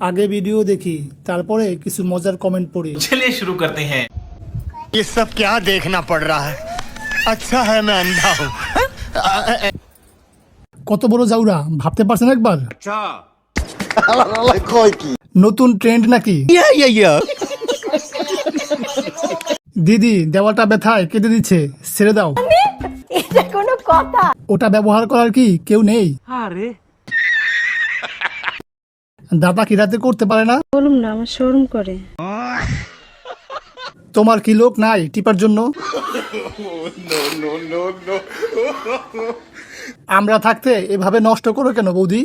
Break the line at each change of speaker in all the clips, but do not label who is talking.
আগে ভিডিও দেখি, তারপরে কিছু মজার কমেন্ট পড়ি।
चलिए शुरू करते हैं।
ये सब क्या देखना पड़ रहा है? अच्छा है मैं अंधा हूँ।
কত বড় জাউরা ভাবতে পারছেন একবার? নতুন ট্রেন্ড নাকি? দিদি দেওয়ালটা ব্যথায় কেটে দিচ্ছে, ছেড়ে দাও।
এটা কোনো কথা?
ওটা ব্যবহার করার কি কেউ নেই? দাদা কি রাতে করতে পারে না?
বলুন না, আমার শরম করে।
তোমার কি লোক নাই টিপার জন্য? আমরা থাকতে এভাবে নষ্ট করো কেন বৌদি?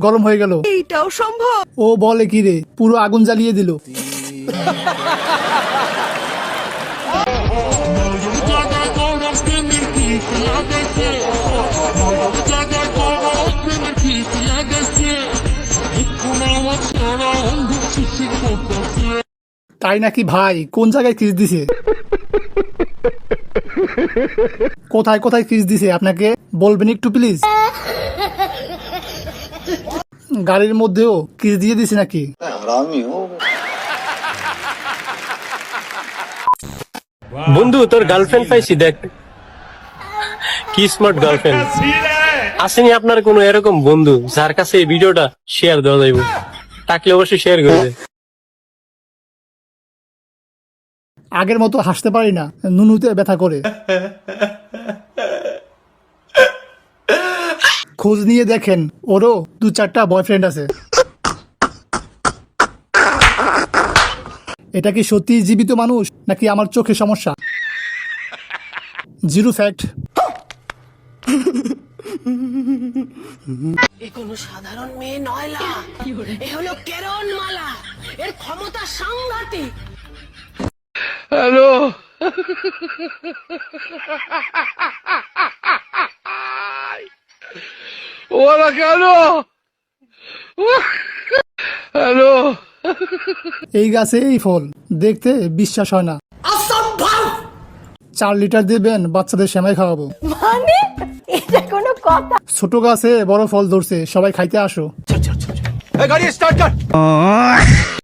গরম হয়ে গেল।
এইটাও সম্ভব?
ও বলে কি রে, পুরো আগুন জ্বালিয়ে দিল। তাই নাকি ভাই? কোন জায়গায় কিস দিছে? কোথায় কোথায় কিস দিছে আপনাকে বলবেন একটু প্লিজ? গাড়ির মধ্যেও কিস দিয়ে দিছে নাকি?
বন্ধু তোর গার্লফ্রেন্ড পাইছি, দেখ কি স্মার্ট গার্লফ্রেন্ড। আসেনি আপনার কোনো এরকম বন্ধু যার কাছে এই ভিডিওটা শেয়ার দেওয়া যাইব? থাকলে অবশ্যই শেয়ার করে দে।
আগের মতো হাসতে পারি না, নুনুতে ব্যথা করে। খোঁজ নিয়ে দেখেন, ওরও 2-4টা বয়ফ্রেন্ড আছে। এটা কি সত্যি জীবিত মানুষ নাকি আমার চোখে সমস্যা? Zero fact.
এ কোনো সাধারণ মেয়ে নয়লা, এ হলো কেরন মালা, এর ক্ষমতা সাংঘাতিক।
এই গাছে এই ফল, দেখতে বিশ্বাস হয় না। 4 লিটার দেবেন, বাচ্চাদের সেমাই খাওয়াবো।
মানে এটা কোনো কথা?
ছোট গাছে বড় ফল ধরছে, সবাই খাইতে আসো।